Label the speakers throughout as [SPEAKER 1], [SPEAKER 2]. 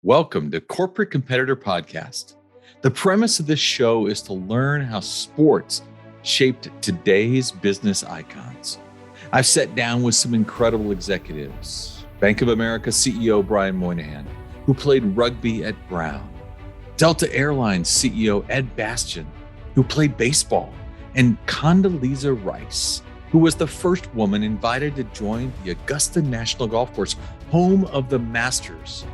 [SPEAKER 1] Welcome to Corporate Competitor Podcast. The premise of this show is to learn how sports shaped today's business icons. I've sat down with some incredible executives. Bank of America CEO Brian Moynihan, who played rugby at Brown. Delta Airlines CEO Ed Bastian, who played baseball. And Condoleezza Rice, who was the first woman invited to join the Augusta National Golf Course, home of the Masters.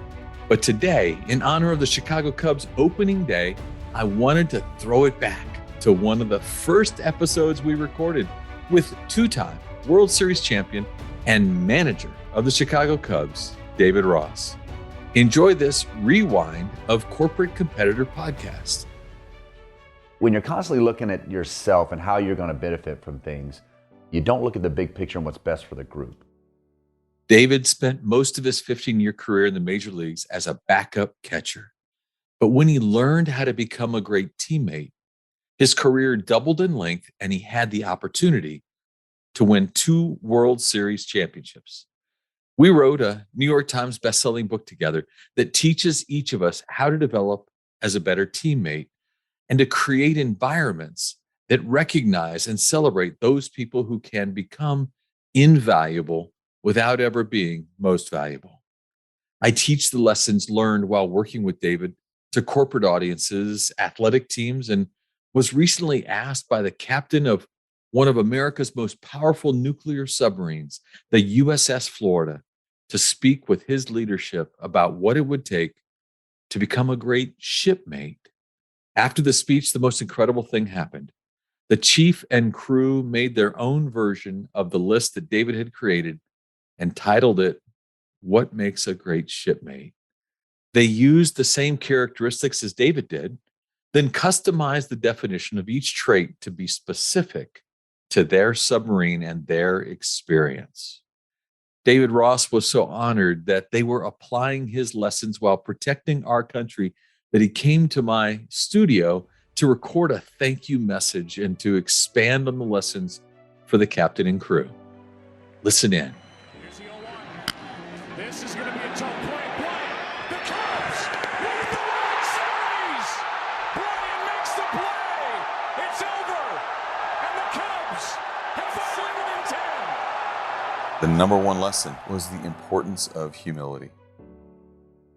[SPEAKER 1] But today, in honor of the Chicago Cubs opening day, I wanted to throw it back to one of the first episodes we recorded with two-time World Series champion and manager of the Chicago Cubs, David Ross. Enjoy this rewind of Corporate Competitor Podcast.
[SPEAKER 2] When you're constantly looking at yourself and how you're going to benefit from things, you don't look at the big picture and what's best for the group.
[SPEAKER 1] David spent most of his 15-year career in the major leagues as a backup catcher. But when he learned how to become a great teammate, his career doubled in length and he had the opportunity to win 2 World Series championships. We wrote a New York Times bestselling book together that teaches each of us how to develop as a better teammate and to create environments that recognize and celebrate those people who can become invaluable without ever being most valuable. I teach the lessons learned while working with David to corporate audiences, athletic teams, and was recently asked by the captain of one of America's most powerful nuclear submarines, the USS Florida, to speak with his leadership about what it would take to become a great shipmate. After the speech, the most incredible thing happened. The chief and crew made their own version of the list that David had created and titled it, What Makes a Great Shipmate? They used the same characteristics as David did, then customized the definition of each trait to be specific to their submarine and their experience. David Ross was so honored that they were applying his lessons while protecting our country that he came to my studio to record a thank you message and to expand on the lessons for the captain and crew. Listen in.
[SPEAKER 3] This is going to be a tough play. The Cubs win the World Series. Brian makes the play. It's over. And the Cubs have finally won in 10.
[SPEAKER 4] The number one lesson was the importance of humility.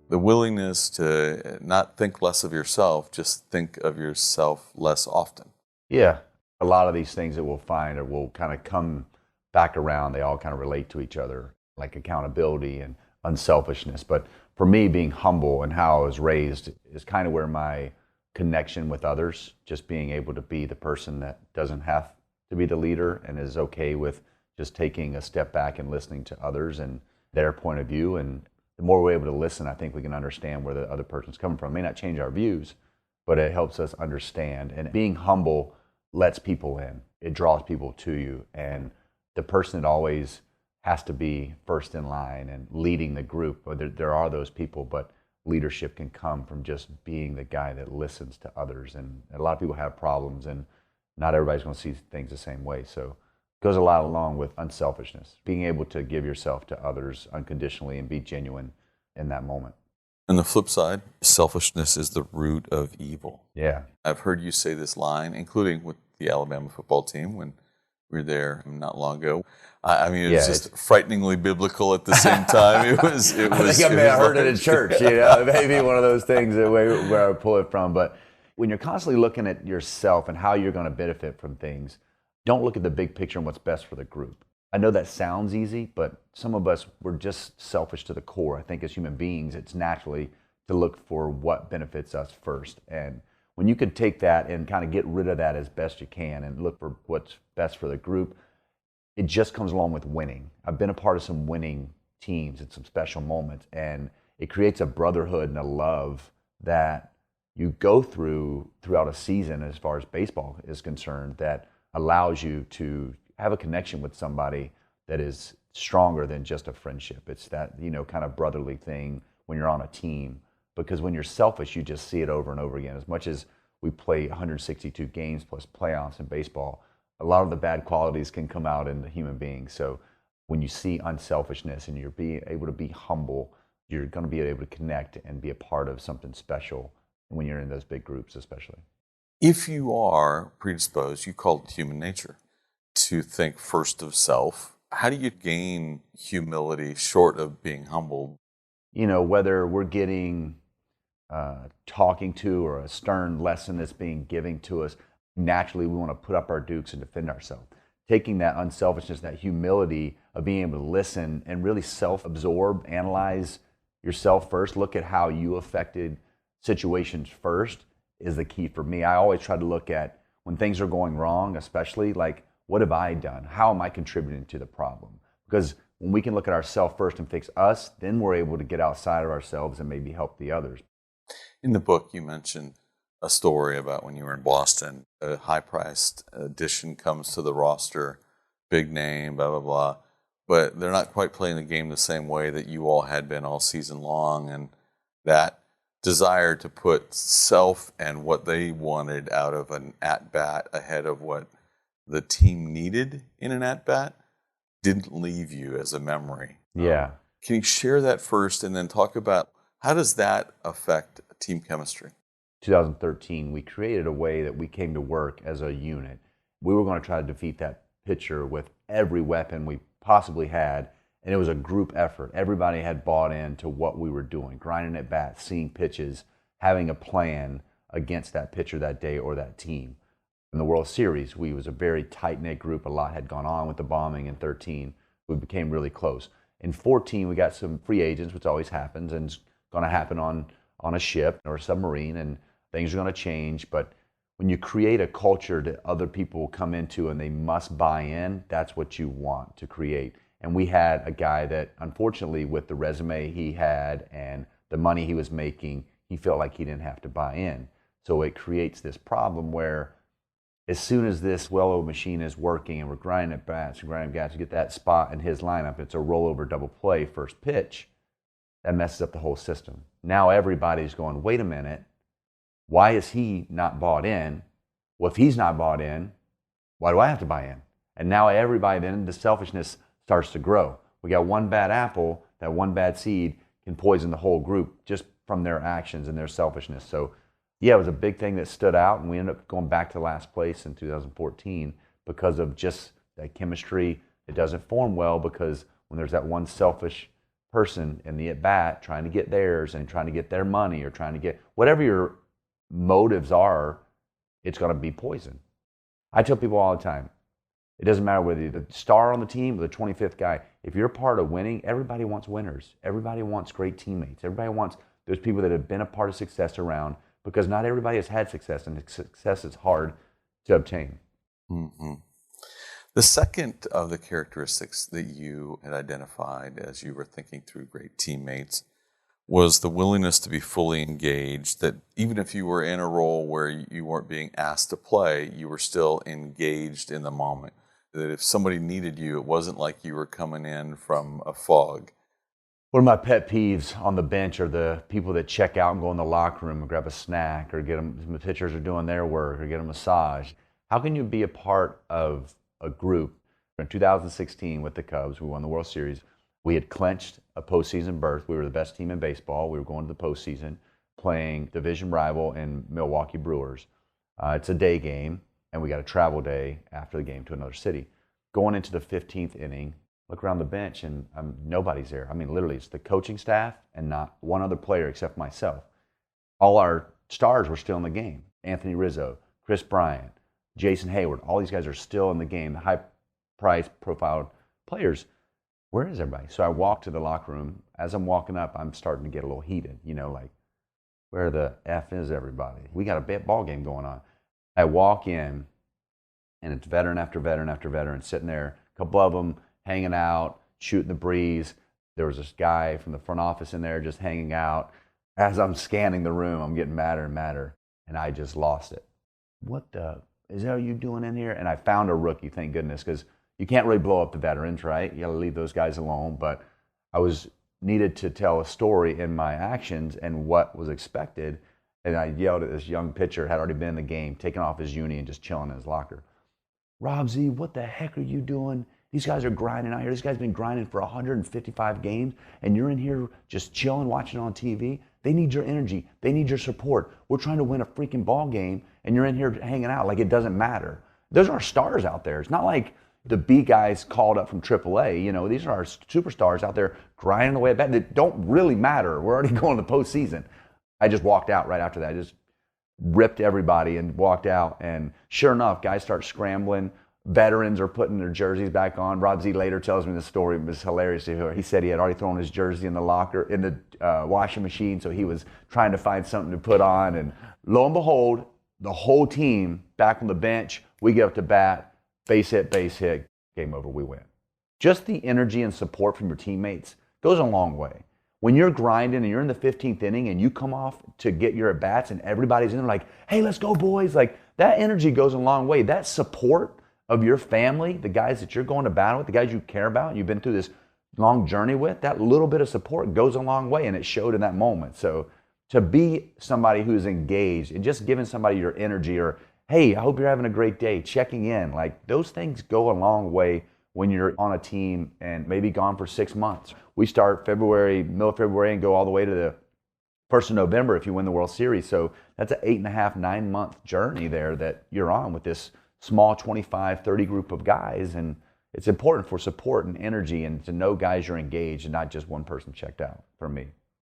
[SPEAKER 4] The willingness to not think less of yourself, just think of yourself less often.
[SPEAKER 2] Yeah, a lot of these things that we'll find or will kind of come back around, they all kind of relate to each other, like accountability and unselfishness. But for me, being humble and how I was raised is kind of where my connection with others, just being able to be the person that doesn't have to be the leader and is okay with just taking a step back and listening to others and their point of view. And the more we're able to listen, I think we can understand where the other person's coming from. It may not change our views, but it helps us understand. And being humble lets people in. It draws people to you. And the person that always has to be first in line and leading the group. There are those people, but leadership can come from just being the guy that listens to others. And a lot of people have problems, and not everybody's going to see things the same way. So it goes a lot along with unselfishness, being able to give yourself to others unconditionally and be genuine in that moment.
[SPEAKER 4] On the flip side, selfishness is the root of evil.
[SPEAKER 2] Yeah.
[SPEAKER 4] I've heard you say this line, including with the Alabama football team when we were there not long ago. I mean, it was just frighteningly biblical at the same time. It was.
[SPEAKER 2] I think I may have heard it in church. Maybe one of those things where I pull it from. But when you're constantly looking at yourself and how you're going to benefit from things, don't look at the big picture and what's best for the group. I know that sounds easy, but some of us, we're just selfish to the core. I think as human beings, it's naturally to look for what benefits us first. And when you can take that and kind of get rid of that as best you can and look for what's best for the group, it just comes along with winning. I've been a part of some winning teams and some special moments, and it creates a brotherhood and a love that you go throughout a season as far as baseball is concerned that allows you to have a connection with somebody that is stronger than just a friendship. It's that, kind of brotherly thing when you're on a team, because when you're selfish, you just see it over and over again. As much as we play 162 games plus playoffs in baseball, a lot of the bad qualities can come out in the human being. So when you see unselfishness and you're being able to be humble, you're going to be able to connect and be a part of something special when you're in those big groups, especially.
[SPEAKER 4] If you are predisposed, you call it human nature, to think first of self, how do you gain humility short of being humbled?
[SPEAKER 2] You know, whether we're getting talking to or a stern lesson that's being given to us, naturally we want to put up our dukes and defend ourselves. Taking that unselfishness, that humility of being able to listen and really self-absorb, analyze yourself first, look at how you affected situations first is the key for me. I always try to look at when things are going wrong, especially like, what have I done? How am I contributing to the problem? Because when we can look at ourselves first and fix us, then we're able to get outside of ourselves and maybe help the others.
[SPEAKER 4] In the book, you mentioned a story about when you were in Boston. A high-priced addition comes to the roster, big name, blah, blah, blah. But they're not quite playing the game the same way that you all had been all season long. And that desire to put self and what they wanted out of an at-bat ahead of what the team needed in an at-bat didn't leave you as a memory.
[SPEAKER 2] Yeah.
[SPEAKER 4] Can you share that first and then talk about how does that affect team chemistry?
[SPEAKER 2] 2013, we created a way that we came to work as a unit. We were going to try to defeat that pitcher with every weapon we possibly had, and it was a group effort. Everybody had bought into what we were doing, grinding at bats, seeing pitches, having a plan against that pitcher that day or that team. In the World Series, we was a very tight-knit group. A lot had gone on with the bombing in 13. We became really close. In 14, we got some free agents, which always happens, and it's going to happen on a ship or a submarine, and things are going to change. But when you create a culture that other people will come into and they must buy in, that's what you want to create. And we had a guy that, unfortunately, with the resume he had and the money he was making, he felt like he didn't have to buy in. So it creates this problem where as soon as this well-oiled machine is working and we're grinding at bats and grinding bats to get that spot in his lineup, it's a rollover double play first pitch, that messes up the whole system. Now everybody's going, wait a minute, why is he not bought in? Well, if he's not bought in, why do I have to buy in? And now everybody, then the selfishness starts to grow. We got one bad apple, that one bad seed can poison the whole group just from their actions and their selfishness. So yeah, it was a big thing that stood out, and we ended up going back to last place in 2014 because of just that chemistry. It doesn't form well because when there's that one selfish person in the at-bat trying to get theirs and trying to get their money or trying to get whatever your motives are, it's going to be poison. I tell people all the time, it doesn't matter whether you're the star on the team or the 25th guy. If you're part of winning, everybody wants winners. Everybody wants great teammates. Everybody wants those people that have been a part of success around, because not everybody has had success, and success is hard to obtain.
[SPEAKER 4] Mm-hmm. The second of the characteristics that you had identified as you were thinking through great teammates was the willingness to be fully engaged, that even if you were in a role where you weren't being asked to play, you were still engaged in the moment. That if somebody needed you, it wasn't like you were coming in from a fog.
[SPEAKER 2] One of my pet peeves on the bench are the people that check out and go in the locker room and grab a snack or get them, the pitchers are doing their work, or get a massage. How can you be a part of a group? In 2016 with the Cubs, we won the World Series. We had clinched a postseason berth. We were the best team in baseball. We were going to the postseason, playing division rival in Milwaukee Brewers. It's a day game, and we got a travel day after the game to another city. Going into the 15th inning, look around the bench, and nobody's there. I mean, literally, it's the coaching staff and not one other player except myself. All our stars were still in the game. Anthony Rizzo, Chris Bryant, Jason Hayward, all these guys are still in the game, the high-priced, profiled players. Where is everybody? So I walked to the locker room. As I'm walking up, I'm starting to get a little heated, like, where the F is everybody? We got a ball game going on. I walk in, and it's veteran after veteran after veteran sitting there, a couple of them hanging out, shooting the breeze. There was this guy from the front office in there just hanging out. As I'm scanning the room, I'm getting madder and madder, and I just lost it. What the is that you doing in here? And I found a rookie, thank goodness, because you can't really blow up the veterans, right? You got to leave those guys alone. But I was needed to tell a story in my actions and what was expected. And I yelled at this young pitcher, had already been in the game, taking off his uni and just chilling in his locker. Rob Z, what the heck are you doing these guys are grinding out here. This guy's been grinding for 155 games, and you're in here just chilling, watching on TV. They need your energy. They need your support. We're trying to win a freaking ball game, and you're in here hanging out like it doesn't matter. Those are our stars out there. It's not like the B guys called up from AAA. You know, these are our superstars out there grinding away at bat that don't really matter. We're already going to the postseason. I just walked out right after that. I just ripped everybody and walked out, and sure enough, guys start scrambling. Veterans are putting their jerseys back on. Rob Z later tells me the story. It was hilarious to hear. He said he had already thrown his jersey in the locker, in the washing machine, so he was trying to find something to put on. And lo and behold, the whole team back on the bench. We get up to bat, base hit, game over, we win. Just the energy and support from your teammates goes a long way. When you're grinding and you're in the 15th inning and you come off to get your at-bats and everybody's in there like, hey, let's go, boys. Like, that energy goes a long way. That support of your family, the guys that you're going to battle with, the guys you care about, you've been through this long journey with, that little bit of support goes a long way, and it showed in that moment. So to be somebody who's engaged and just giving somebody your energy, or, hey, I hope you're having a great day, checking in, like, those things go a long way when you're on a team and maybe gone for 6 months. We start February, middle of February, and go all the way to the 1st of November if you win the World Series. So that's an 8.5, 9-month journey there that you're on with this small 25, 30 group of guys. And it's important for support and energy and to know guys you're engaged and not just one person checked out, for me.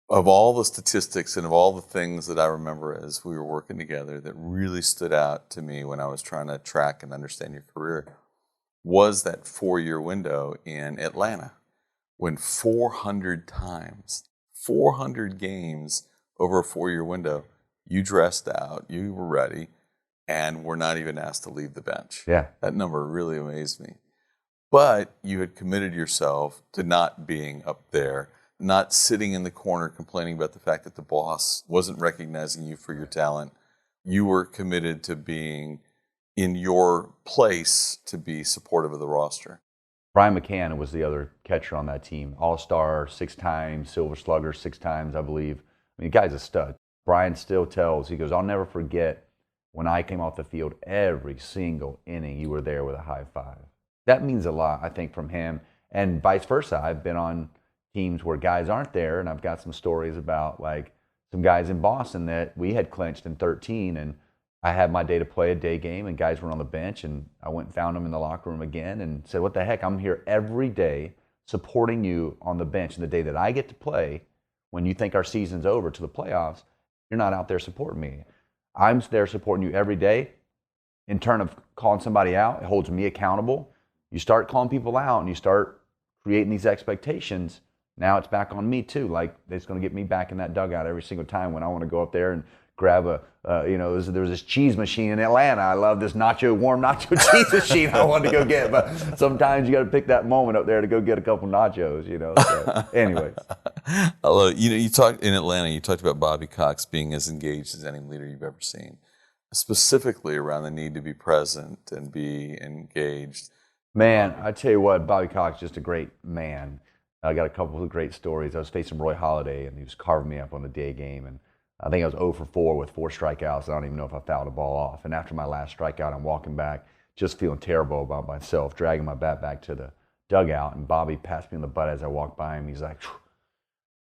[SPEAKER 4] Of all the statistics and of all the things that I remember as we were working together that really stood out to me when I was trying to track and understand your career was that 4-year window in Atlanta when 400 times, 400 games over a 4-year window, you dressed out, you were ready, and were not even asked to leave the bench.
[SPEAKER 2] Yeah.
[SPEAKER 4] That number really amazed me. But you had committed yourself to not being up there, not sitting in the corner complaining about the fact that the boss wasn't recognizing you for your talent. You were committed to being in your place to be supportive of the roster.
[SPEAKER 2] Brian McCann was the other catcher on that team. All-Star 6 times, Silver Slugger 6 times, I believe. I mean, the guy's a stud. Brian still tells, he goes, I'll never forget when I came off the field, every single inning you were there with a high five. That means a lot, I think, from him. And vice versa. I've been on teams where guys aren't there, and I've got some stories about, like, some guys in Boston that we had clinched in 13, and I had my day to play a day game, and guys were on the bench, and I went and found them in the locker room again and said, what the heck, I'm here every day supporting you on the bench. And the day that I get to play, when you think our season's over to the playoffs, you're not out there supporting me. I'm there supporting you every day. In turn of calling somebody out, it holds me accountable. You start calling people out and you start creating these expectations. Now it's back on me too. Like, it's going to get me back in that dugout every single time when I want to go up there and grab a, there's this cheese machine in Atlanta. I love this warm nacho cheese machine I wanted to go get. But sometimes you got to pick that moment up there to go get a couple nachos, So, anyways.
[SPEAKER 4] Although, you talked in Atlanta, you talked about Bobby Cox being as engaged as any leader you've ever seen, specifically around the need to be present and be engaged.
[SPEAKER 2] Man, I tell you what, Bobby Cox is just a great man. I got a couple of great stories. I was facing Roy Halladay, and he was carving me up on the day game, and I think I was 0 for 4 with 4 strikeouts. I don't even know if I fouled a ball off. And after my last strikeout, I'm walking back, just feeling terrible about myself, dragging my bat back to the dugout, and Bobby passed me in the butt as I walked by him. He's like,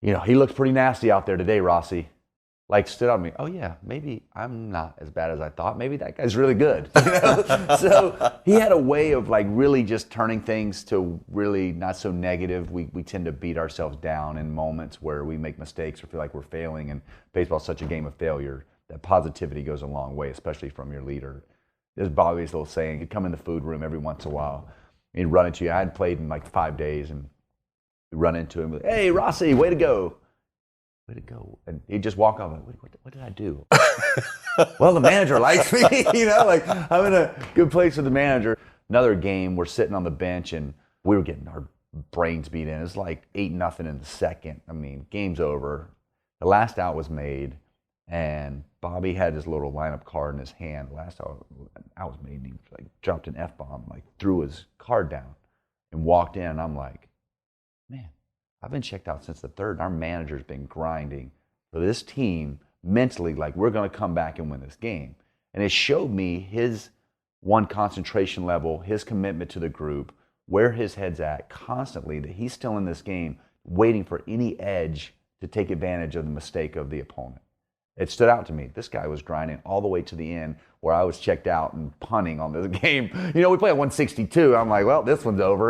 [SPEAKER 2] he looks pretty nasty out there today, Rossi. Like, stood on me. Oh, yeah, maybe I'm not as bad as I thought. Maybe that guy's really good. So he had a way of, like, really just turning things to really not so negative. We tend to beat ourselves down in moments where we make mistakes or feel like we're failing. And baseball's such a game of failure that positivity goes a long way, especially from your leader. There's Bobby's little saying. He'd come in the food room every once in a while. He'd run into you. I hadn't played in, like, 5 days. And we'd run into him. Like, hey, Rossi, way to go. Way to go. And he'd just walk off like, what did I do? Well, the manager likes me, like, I'm in a good place with the manager. Another game, we're sitting on the bench, and we were getting our brains beat in. It was like 8-0 in the second. I mean, game's over. The last out was made, and Bobby had his little lineup card in his hand. The last out was made, and he like dropped an F-bomb, like threw his card down and walked in, and I'm like, man, I've been checked out since the third, and our manager's been grinding for this team mentally, like, we're going to come back and win this game. And it showed me his concentration level, his commitment to the group, where his head's at constantly, that he's still in this game waiting for any edge to take advantage of the mistake of the opponent. It stood out to me. This guy was grinding all the way to the end where I was checked out and punting on this game. We play at 162. I'm like, well, this one's over.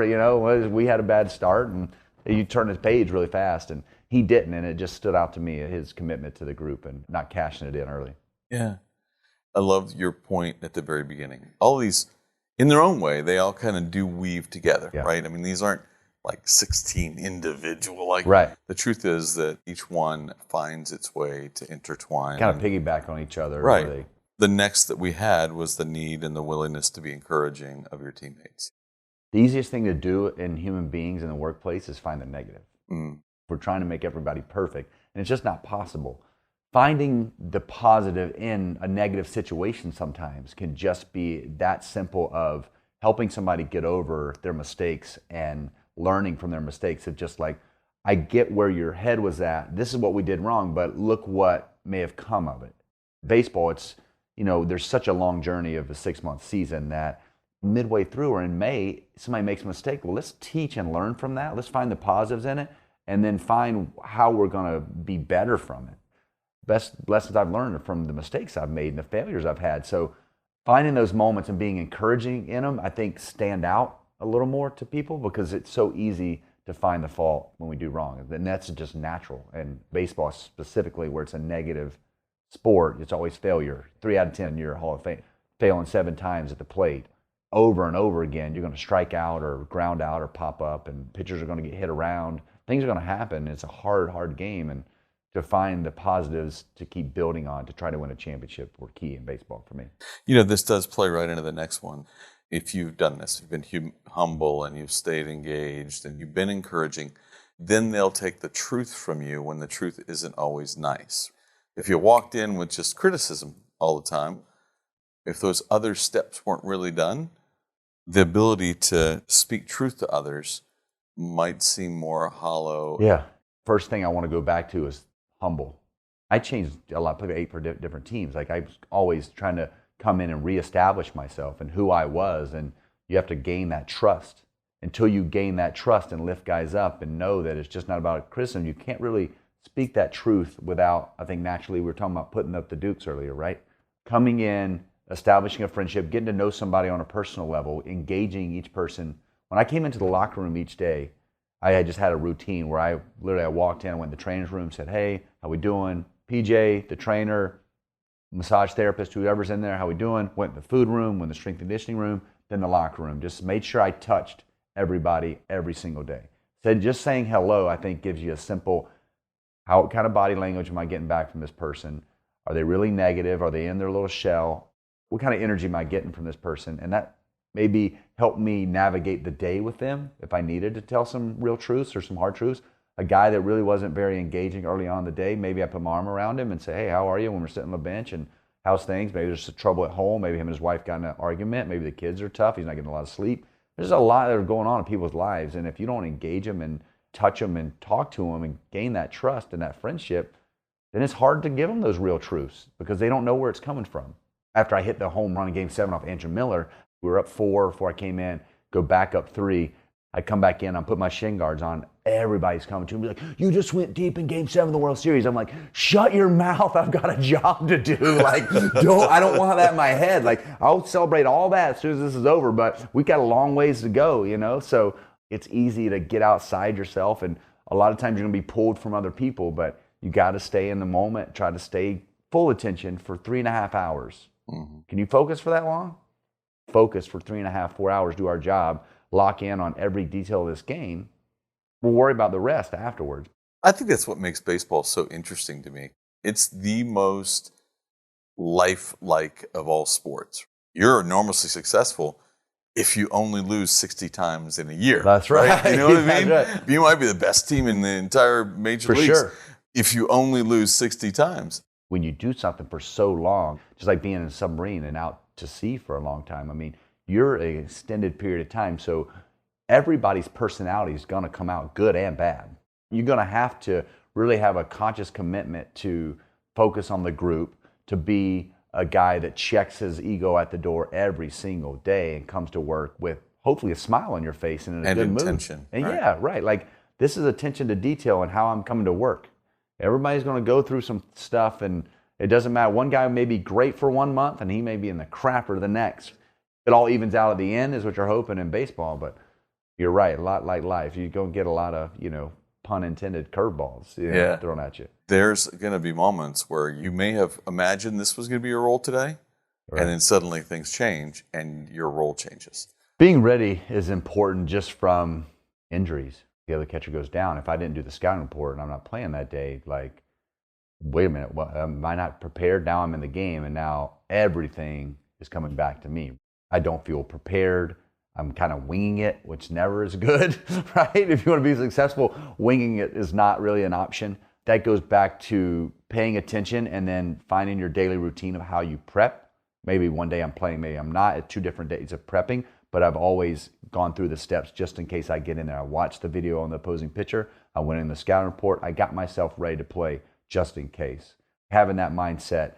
[SPEAKER 2] We had a bad start, and you turn the page really fast. And he didn't, and it just stood out to me, his commitment to the group and not cashing it in early.
[SPEAKER 4] Yeah. I love your point at the very beginning. All of these, in their own way, they all kind of do weave together, right? I mean, these aren't like 16 individual.
[SPEAKER 2] Right.
[SPEAKER 4] The truth is that each one finds its way to intertwine.
[SPEAKER 2] Kind of piggyback on each other.
[SPEAKER 4] Right. The next that we had was the need and the willingness to be encouraging of your teammates.
[SPEAKER 2] The easiest thing to do in human beings in the workplace is find the negative. We're trying to make everybody perfect, and it's just not possible. Finding the positive in a negative situation sometimes can just be that simple of helping somebody get over their mistakes and learning from their mistakes. Of just like, I get where your head was at. This is what we did wrong, but look what may have come of it. Baseball, it's, there's such a long journey of a 6-month season that midway through or in May, somebody makes a mistake. Well, let's teach and learn from that. Let's find the positives in it and then find how we're going to be better from it. Best lessons I've learned are from the mistakes I've made and the failures I've had. So finding those moments and being encouraging in them, I think, stand out a little more to people because it's so easy to find the fault when we do wrong. And that's just natural. And baseball specifically, where it's a negative sport, it's always failure. 3 out of 10, you're Hall of Fame. Failing 7 times at the plate. Over and over again, you're going to strike out or ground out or pop up, and pitchers are going to get hit around. Things are going to happen. It's a hard game. And to find the positives to keep building on to try to win a championship were key in baseball for me.
[SPEAKER 4] This does play right into the next one. If you've done this, you've been humble and you've stayed engaged and you've been encouraging, then they'll take the truth from you when the truth isn't always nice. If you walked in with just criticism all the time, if those other steps weren't really done, the ability to speak truth to others might seem more hollow.
[SPEAKER 2] Yeah. First thing I want to go back to is humble. I changed a lot, played 8 for different teams. Like I was always trying to come in and reestablish myself and who I was, and you have to gain that trust. Until you gain that trust and lift guys up and know that it's just not about criticism, you can't really speak that truth without, I think naturally we were talking about putting up the dukes earlier, right? Coming in, establishing a friendship, getting to know somebody on a personal level, engaging each person. When I came into the locker room each day, I had just had a routine where I walked in, went to the trainer's room, said, hey, how we doing? PJ, the trainer, massage therapist, whoever's in there, how we doing? Went to the food room, went to the strength and conditioning room, then the locker room. Just made sure I touched everybody every single day. So just saying hello, I think, gives you a simple, how kind of body language am I getting back from this person? Are they really negative? Are they in their little shell? What kind of energy am I getting from this person? And that maybe helped me navigate the day with them if I needed to tell some real truths or some hard truths. A guy that really wasn't very engaging early on in the day, maybe I put my arm around him and say, hey, how are you when we're sitting on the bench, and how's things? Maybe there's some trouble at home. Maybe him and his wife got in an argument. Maybe the kids are tough. He's not getting a lot of sleep. There's a lot that are going on in people's lives, and if you don't engage them and touch them and talk to them and gain that trust and that friendship, then it's hard to give them those real truths because they don't know where it's coming from. After I hit the home run in Game 7 off Andrew Miller, we were up 4 before I came in, go back up 3. I come back in, I put my shin guards on. Everybody's coming to me like, you just went deep in Game 7 of the World Series. I'm like, shut your mouth. I've got a job to do. Like, I don't want that in my head. Like, I'll celebrate all that as soon as this is over, but we got a long ways to go, So it's easy to get outside yourself, and a lot of times you're going to be pulled from other people, but you got to stay in the moment, try to stay full attention for 3.5 hours. Mm-hmm. Can you focus for that long? Focus for 3.5, 4 hours, do our job, lock in on every detail of this game. We'll worry about the rest afterwards.
[SPEAKER 4] I think that's what makes baseball so interesting to me. It's the most lifelike of all sports. You're enormously successful if you only lose 60 times in a year.
[SPEAKER 2] That's right.
[SPEAKER 4] You know what I mean? Right. You might be the best team in the entire major leagues.
[SPEAKER 2] For sure.
[SPEAKER 4] If you only lose 60 times.
[SPEAKER 2] When you do something for so long, just like being in a submarine and out to sea for a long time, I mean, you're an extended period of time. So everybody's personality is going to come out good and bad. You're going to have to really have a conscious commitment to focus on the group, to be a guy that checks his ego at the door every single day and comes to work with hopefully a smile on your face and in a
[SPEAKER 4] And
[SPEAKER 2] good
[SPEAKER 4] intention,
[SPEAKER 2] mood. And
[SPEAKER 4] right.
[SPEAKER 2] yeah, right. Like this is attention to detail and how I'm coming to work. Everybody's going to go through some stuff, and it doesn't matter. One guy may be great for 1 month, and he may be in the crapper the next. It all evens out at the end, is what you're hoping in baseball. But you're right, a lot like life. You go get a lot of, pun intended, curveballs thrown at you.
[SPEAKER 4] There's going to be moments where you may have imagined this was going to be your role today,
[SPEAKER 2] Right.
[SPEAKER 4] and then suddenly things change and your role changes.
[SPEAKER 2] Being ready is important just from injuries. The other catcher goes down. If I didn't do the scouting report and I'm not playing that day, like, wait a minute, am I not prepared? Now I'm in the game, and now everything is coming back to me. I don't feel prepared. I'm kind of winging it, which never is good, right? If you want to be successful, winging it is not really an option. That goes back to paying attention and then finding your daily routine of how you prep. Maybe one day I'm playing, maybe I'm not, at 2 different days of prepping, but I've always gone through the steps just in case I get in there. I watched the video on the opposing pitcher. I went in the scouting report. I got myself ready to play just in case. Having that mindset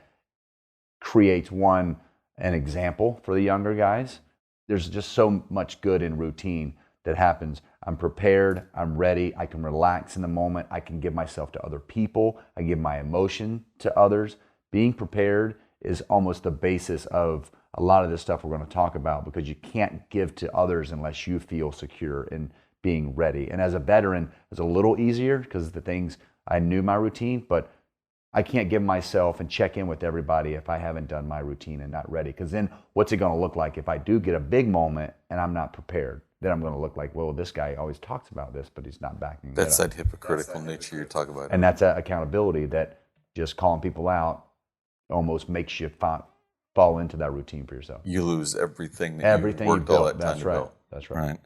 [SPEAKER 2] creates, an example for the younger guys. There's just so much good in routine that happens. I'm prepared, I'm ready, I can relax in the moment, I can give myself to other people, I give my emotion to others. Being prepared is almost the basis of a lot of this stuff we're going to talk about, because you can't give to others unless you feel secure in being ready. And as a veteran, it's a little easier because the things, I knew my routine, but I can't give myself and check in with everybody if I haven't done my routine and not ready. Because then what's it going to look like if I do get a big moment and I'm not prepared? Then I'm going to look like, well, this guy always talks about this, but he's not backing it up.
[SPEAKER 4] That's that hypocritical nature you're talking about.
[SPEAKER 2] And that's that accountability that just calling people out almost makes you fall into that routine for yourself.
[SPEAKER 4] You lose everything that you worked all that time to build.
[SPEAKER 2] That's right.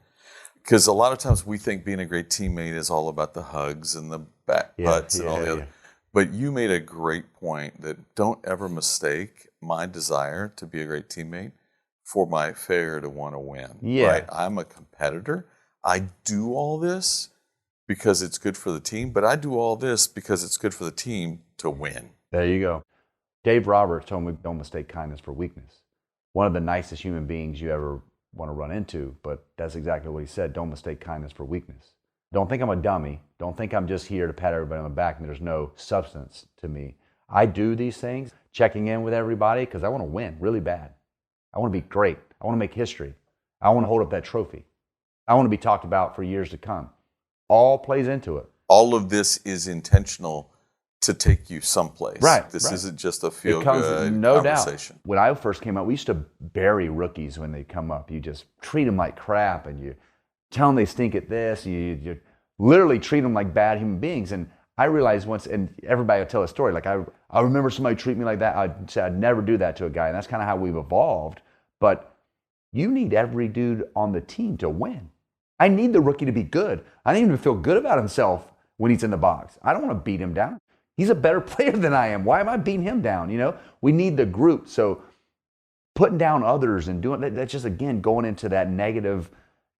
[SPEAKER 4] Because a lot of times we think being a great teammate is all about the hugs and the back putts and all the other. But you made a great point that don't ever mistake my desire to be a great teammate for my failure to want to win.
[SPEAKER 2] Yeah.
[SPEAKER 4] Right? I'm a competitor. I do all this because it's good for the team, but I do all this because it's good for the team to win.
[SPEAKER 2] There you go. Dave Roberts told me, don't mistake kindness for weakness. One of the nicest human beings you ever want to run into, but that's exactly what he said. Don't mistake kindness for weakness. Don't think I'm a dummy. Don't think I'm just here to pat everybody on the back and there's no substance to me. I do these things, checking in with everybody, because I want to win really bad. I want to be great. I want to make history. I want to hold up that trophy. I want to be talked about for years to come. All plays into it.
[SPEAKER 4] All of this is intentional to take you someplace.
[SPEAKER 2] Right.
[SPEAKER 4] This isn't just a
[SPEAKER 2] It comes,
[SPEAKER 4] feel-good
[SPEAKER 2] no
[SPEAKER 4] conversation.
[SPEAKER 2] doubt. When I first came up, we used to bury rookies when they come up. You just treat them like crap, and you tell them they stink at this. You literally treat them like bad human beings. And I realized once, and everybody will tell a story, like I remember somebody treat me like that. I'd say I'd never do that to a guy. And that's kind of how we've evolved. But you need every dude on the team to win. I need the rookie to be good. I need him to feel good about himself when he's in the box. I don't want to beat him down. He's a better player than I am. Why am I beating him down? We need the group. So putting down others and doing that, that's just, again, going into that negative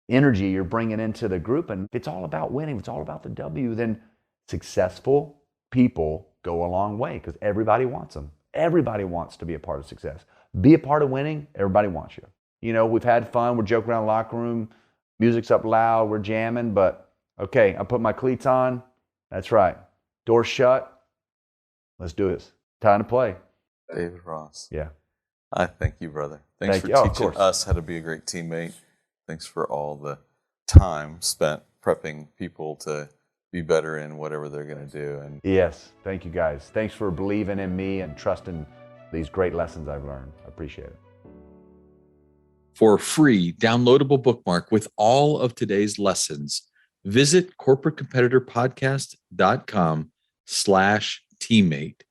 [SPEAKER 2] energy you're bringing into the group. And if it's all about winning, if it's all about the W, then successful people go a long way because everybody wants them. Everybody wants to be a part of success. Be a part of winning, everybody wants you. We've had fun. We're joking around the locker room. Music's up loud. We're jamming. But, okay, I put my cleats on. That's right. Door shut. Let's do this. Time to play.
[SPEAKER 4] David Ross.
[SPEAKER 2] Yeah.
[SPEAKER 4] I thank you, brother. Thanks for teaching us how to be a great teammate. Thanks for all the time spent prepping people to be better in whatever they're going to do. And
[SPEAKER 2] yes, thank you guys. Thanks for believing in me and trusting these great lessons I've learned. I appreciate it.
[SPEAKER 1] For a free downloadable bookmark with all of today's lessons, visit corporatecompetitorpodcast.com/teammate.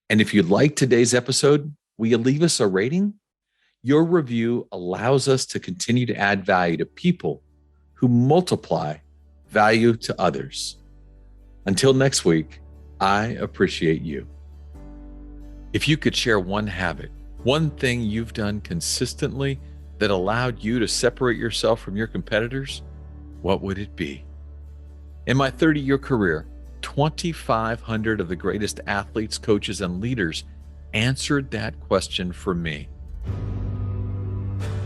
[SPEAKER 1] And if you like today's episode, will you leave us a rating? Your review allows us to continue to add value to people who multiply value to others. Until next week, I appreciate you. If you could share one habit, one thing you've done consistently that allowed you to separate yourself from your competitors, what would it be? In my 30-year career, 2,500 of the greatest athletes, coaches, and leaders answered that question for me.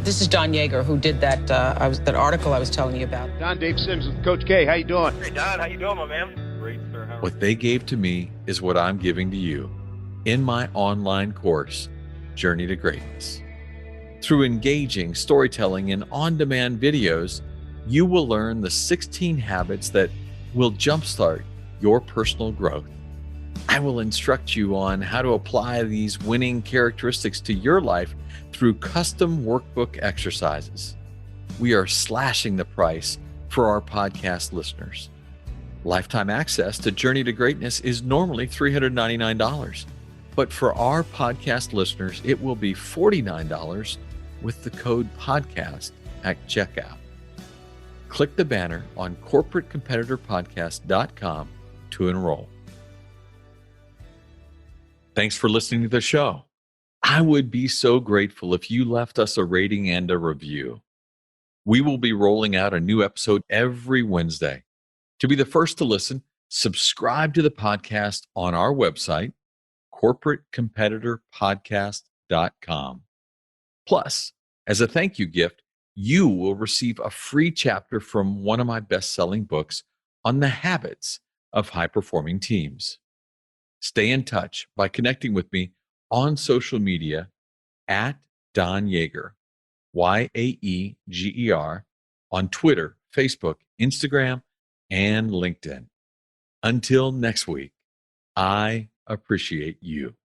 [SPEAKER 5] This is Don Yeager, who did that that article I was telling you about.
[SPEAKER 6] Don, Dave Sims with Coach K. How you doing?
[SPEAKER 7] Hey, Don. How you doing, my man? Great, sir. How
[SPEAKER 1] What they gave to me is what I'm giving to you in my online course, Journey to Greatness. Through engaging storytelling and on-demand videos, you will learn the 16 habits that will jumpstart your personal growth. I will instruct you on how to apply these winning characteristics to your life through custom workbook exercises. We are slashing the price for our podcast listeners. Lifetime access to Journey to Greatness is normally $399, but for our podcast listeners, it will be $49 with the code podcast at checkout. Click the banner on corporatecompetitorpodcast.com to enroll. Thanks for listening to the show. I would be so grateful if you left us a rating and a review. We will be rolling out a new episode every Wednesday. To be the first to listen, subscribe to the podcast on our website, corporatecompetitorpodcast.com. Plus, as a thank you gift, you will receive a free chapter from one of my best-selling books on the habits of high-performing teams. Stay in touch by connecting with me on social media at Don Yeager, Yaeger, on Twitter, Facebook, Instagram, and LinkedIn. Until next week, I appreciate you.